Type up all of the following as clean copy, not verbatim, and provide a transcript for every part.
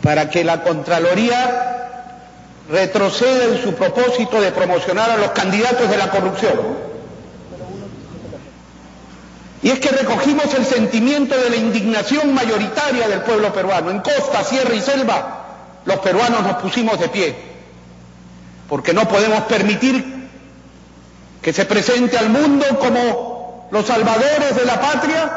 para que la Contraloría retroceda en su propósito de promocionar a los candidatos de la corrupción. Y es que recogimos el sentimiento de la indignación mayoritaria del pueblo peruano. En costa, sierra y selva, los peruanos nos pusimos de pie, porque no podemos permitir que se presente al mundo como los salvadores de la patria,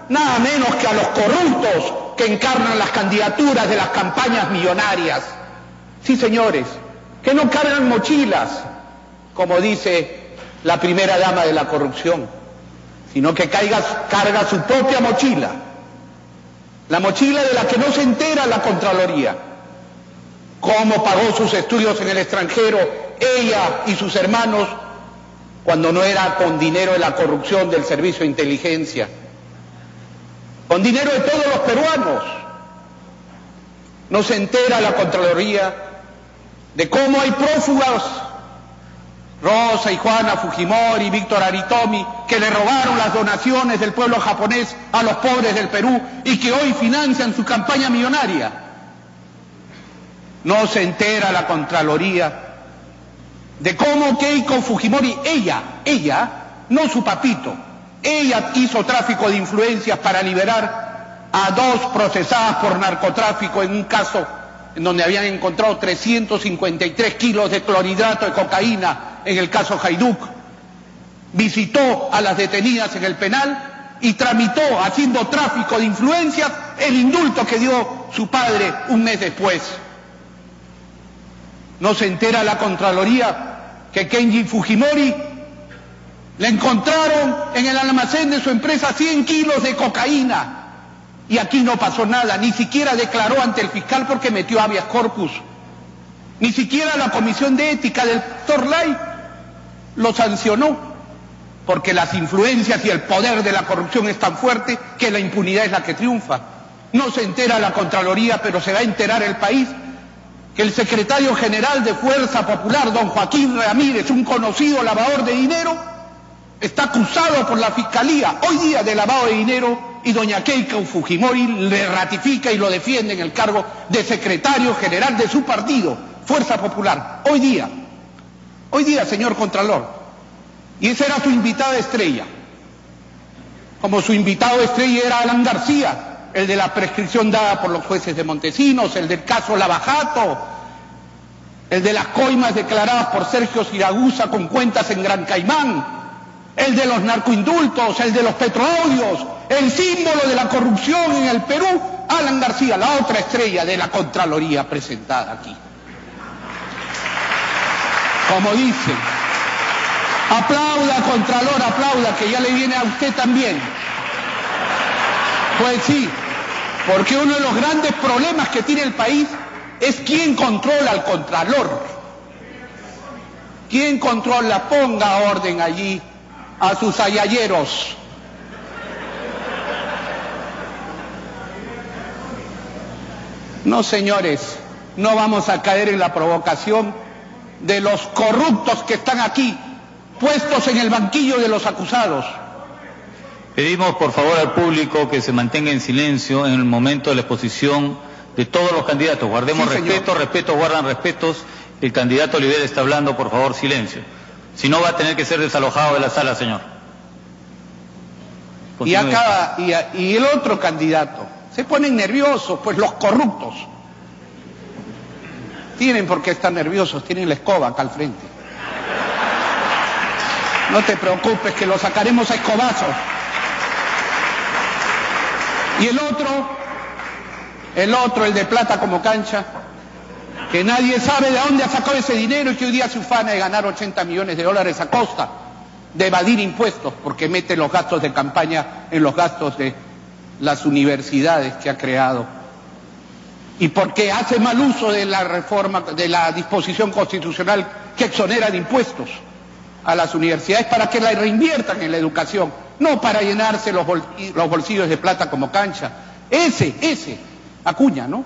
nada menos que a los corruptos que encarnan las candidaturas de las campañas millonarias. Sí, señores, que no cargan mochilas, como dice la primera dama de la corrupción, sino que carga su propia mochila, la mochila de la que no se entera la Contraloría. Cómo pagó sus estudios en el extranjero, ella y sus hermanos, cuando no era con dinero de la corrupción del Servicio de Inteligencia, con dinero de todos los peruanos. No se entera la Contraloría de cómo hay prófugas, Rosa y Juana Fujimori, Víctor Aritomi, que le robaron las donaciones del pueblo japonés a los pobres del Perú y que hoy financian su campaña millonaria. No se entera la Contraloría de cómo Keiko Fujimori, ella, no su papito, ella hizo tráfico de influencias para liberar a 2 procesadas por narcotráfico en un caso en donde habían encontrado 353 kilos de clorhidrato de cocaína en el caso Hajduk. Visitó a las detenidas en el penal y tramitó, haciendo tráfico de influencias, el indulto que dio su padre un mes después. No se entera la Contraloría que Kenji Fujimori le encontraron en el almacén de su empresa 100 kilos de cocaína y aquí no pasó nada, ni siquiera declaró ante el fiscal porque metió habeas corpus, ni siquiera la Comisión de Ética del doctor Lai lo sancionó, porque las influencias y el poder de la corrupción es tan fuerte que la impunidad es la que triunfa. No se entera la Contraloría, pero se va a enterar el país, que el secretario general de Fuerza Popular, don Joaquín Ramírez, un conocido lavador de dinero, está acusado por la Fiscalía hoy día de lavado de dinero, y doña Keiko Fujimori le ratifica y lo defiende en el cargo de secretario general de su partido, Fuerza Popular. Hoy día, señor Contralor. Y esa era su invitada estrella. Como su invitado estrella era Alan García, el de la prescripción dada por los jueces de Montesinos, el del caso Lavajato, el de las coimas declaradas por Sergio Siragusa con cuentas en Gran Caimán, el de los narcoindultos, el de los petroaudios, el símbolo de la corrupción en el Perú, Alan García, la otra estrella de la Contraloría presentada aquí. Como dicen, aplauda, Contralor, aplauda, que ya le viene a usted también. Pues sí, porque uno de los grandes problemas que tiene el país es quién controla al Contralor. ¿Quién controla? Ponga orden allí a sus ayayeros. No, señores, no vamos a caer en la provocación de los corruptos que están aquí, puestos en el banquillo de los acusados. Pedimos por favor al público que se mantenga en silencio en el momento de la exposición de todos los candidatos. Guardemos respeto, guardan respetos. El candidato Oliver está hablando, por favor, silencio. Si no, va a tener que ser desalojado de la sala, señor. Y el otro candidato, se ponen nerviosos, pues los corruptos. Tienen por qué estar nerviosos, tienen la escoba acá al frente. No te preocupes, que lo sacaremos a escobazos. Y el otro, el de plata como cancha, que nadie sabe de dónde ha sacado ese dinero y que hoy día se ufana de ganar 80 millones de dólares a costa de evadir impuestos, porque mete los gastos de campaña en los gastos de las universidades que ha creado. Y porque hace mal uso de la reforma, de la disposición constitucional que exonera de impuestos a las universidades para que la reinviertan en la educación, no para llenarse los bolsillos de plata como cancha. Ese, Acuña, ¿no?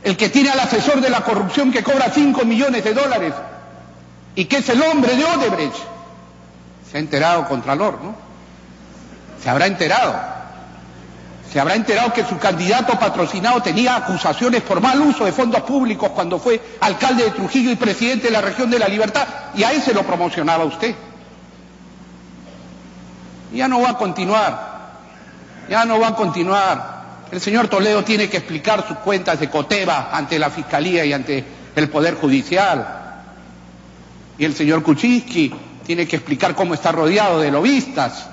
El que tiene al asesor de la corrupción que cobra 5 millones de dólares y que es el hombre de Odebrecht. Se ha enterado, Contralor, ¿no? Se habrá enterado. Se habrá enterado que su candidato patrocinado tenía acusaciones por mal uso de fondos públicos cuando fue alcalde de Trujillo y presidente de la región de La Libertad, y a ese lo promocionaba usted. Ya no va a continuar, ya no va a continuar. El señor Toledo tiene que explicar sus cuentas de Coteva ante la Fiscalía y ante el Poder Judicial. Y el señor Kuczynski tiene que explicar cómo está rodeado de lobistas.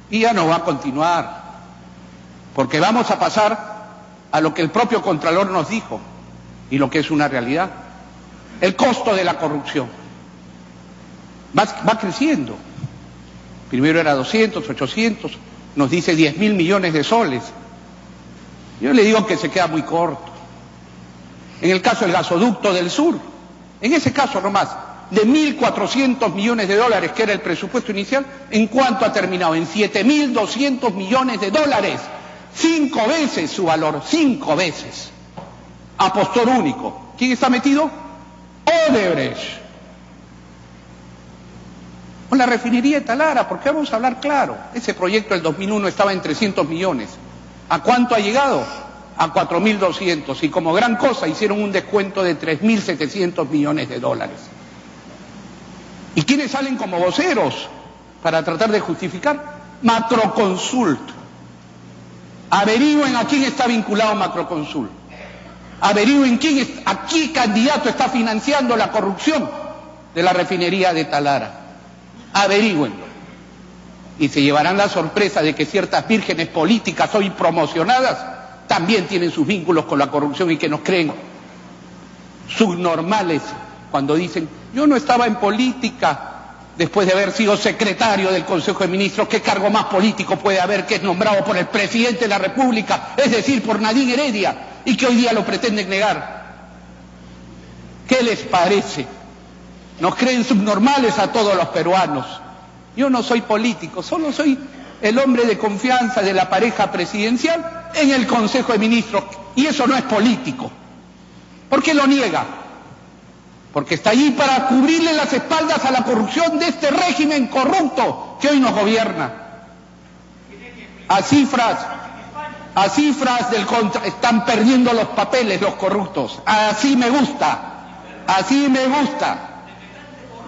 Y ya no va a continuar. Porque vamos a pasar a lo que el propio Contralor nos dijo, y lo que es una realidad. El costo de la corrupción va creciendo. Primero era 200, 800, nos dice 10.000 millones de soles. Yo le digo que se queda muy corto. En el caso del gasoducto del sur, en ese caso nomás, de 1.400 millones de dólares, que era el presupuesto inicial, ¿en cuánto ha terminado? En 7.200 millones de dólares. 5 veces su valor, 5 veces. A postor único. ¿Quién está metido? Odebrecht. Con la refinería de Talara, porque vamos a hablar claro. Ese proyecto del 2001 estaba en 300 millones. ¿A cuánto ha llegado? A 4.200. Y como gran cosa hicieron un descuento de 3.700 millones de dólares. ¿Y quiénes salen como voceros para tratar de justificar? Macroconsult. Averigüen a quién está vinculado Macroconsult. Averigüen a qué candidato está financiando la corrupción de la refinería de Talara. Averigüenlo. Y se llevarán la sorpresa de que ciertas vírgenes políticas hoy promocionadas también tienen sus vínculos con la corrupción y que nos creen subnormales cuando dicen: yo no estaba en política después de haber sido secretario del Consejo de Ministros. ¿Qué cargo más político puede haber que es nombrado por el presidente de la República, es decir, por Nadine Heredia, y que hoy día lo pretenden negar? ¿Qué les parece? Nos creen subnormales a todos los peruanos. Yo no soy político, solo soy el hombre de confianza de la pareja presidencial en el Consejo de Ministros, y eso no es político. ¿Por qué lo niega? Porque está allí para cubrirle las espaldas a la corrupción de este régimen corrupto que hoy nos gobierna. A cifras del están perdiendo los papeles los corruptos. Así me gusta, así me gusta.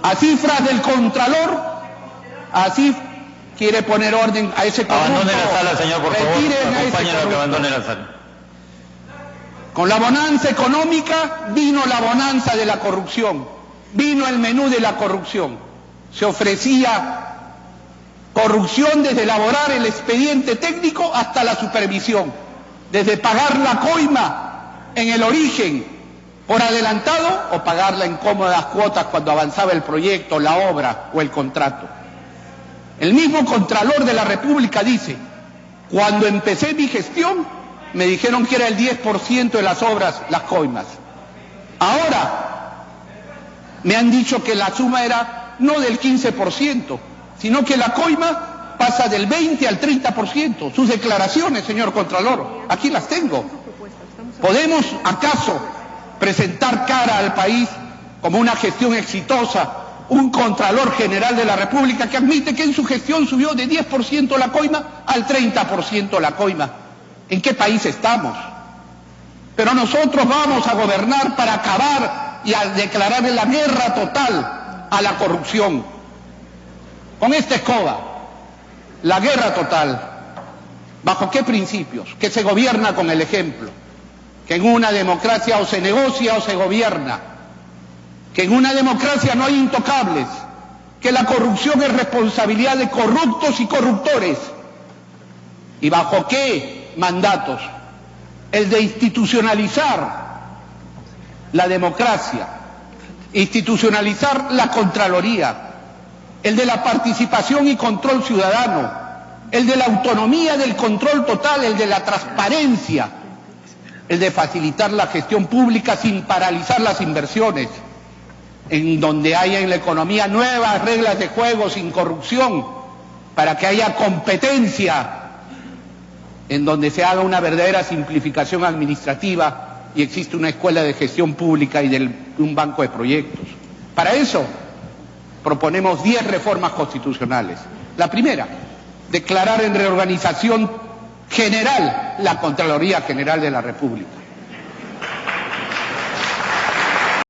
A cifras del Contralor, así quiere poner orden a ese corrupto. Abandone la sala, señor, por favor. Acompáñenlo a que abandone la sala. Con la bonanza económica vino la bonanza de la corrupción, vino el menú de la corrupción. Se ofrecía corrupción desde elaborar el expediente técnico hasta la supervisión, desde pagar la coima en el origen por adelantado o pagarla en cómodas cuotas cuando avanzaba el proyecto, la obra o el contrato. El mismo Contralor de la República dice: cuando empecé mi gestión me dijeron que era el 10% de las obras, las coimas. Ahora me han dicho que la suma era no del 15%, sino que la coima pasa del 20 al 30%. Sus declaraciones, señor Contralor, aquí las tengo. ¿Podemos acaso presentar cara al país como una gestión exitosa un Contralor General de la República que admite que en su gestión subió de 10% la coima al 30% la coima? ¿En qué país estamos? Pero nosotros vamos a gobernar para acabar y a declararle la guerra total a la corrupción. Con esta escoba, la guerra total. ¿Bajo qué principios? Que se gobierna con el ejemplo. Que en una democracia o se negocia o se gobierna. Que en una democracia no hay intocables. Que la corrupción es responsabilidad de corruptos y corruptores. ¿Y bajo qué mandatos? El de institucionalizar la democracia, institucionalizar la Contraloría, el de la participación y control ciudadano, el de la autonomía del control total, el de la transparencia, el de facilitar la gestión pública sin paralizar las inversiones, en donde haya en la economía nuevas reglas de juego sin corrupción, para que haya competencia, en donde se haga una verdadera simplificación administrativa y existe una escuela de gestión pública y un banco de proyectos. Para eso proponemos 10 reformas constitucionales. La primera, declarar en reorganización general, la Contraloría General de la República.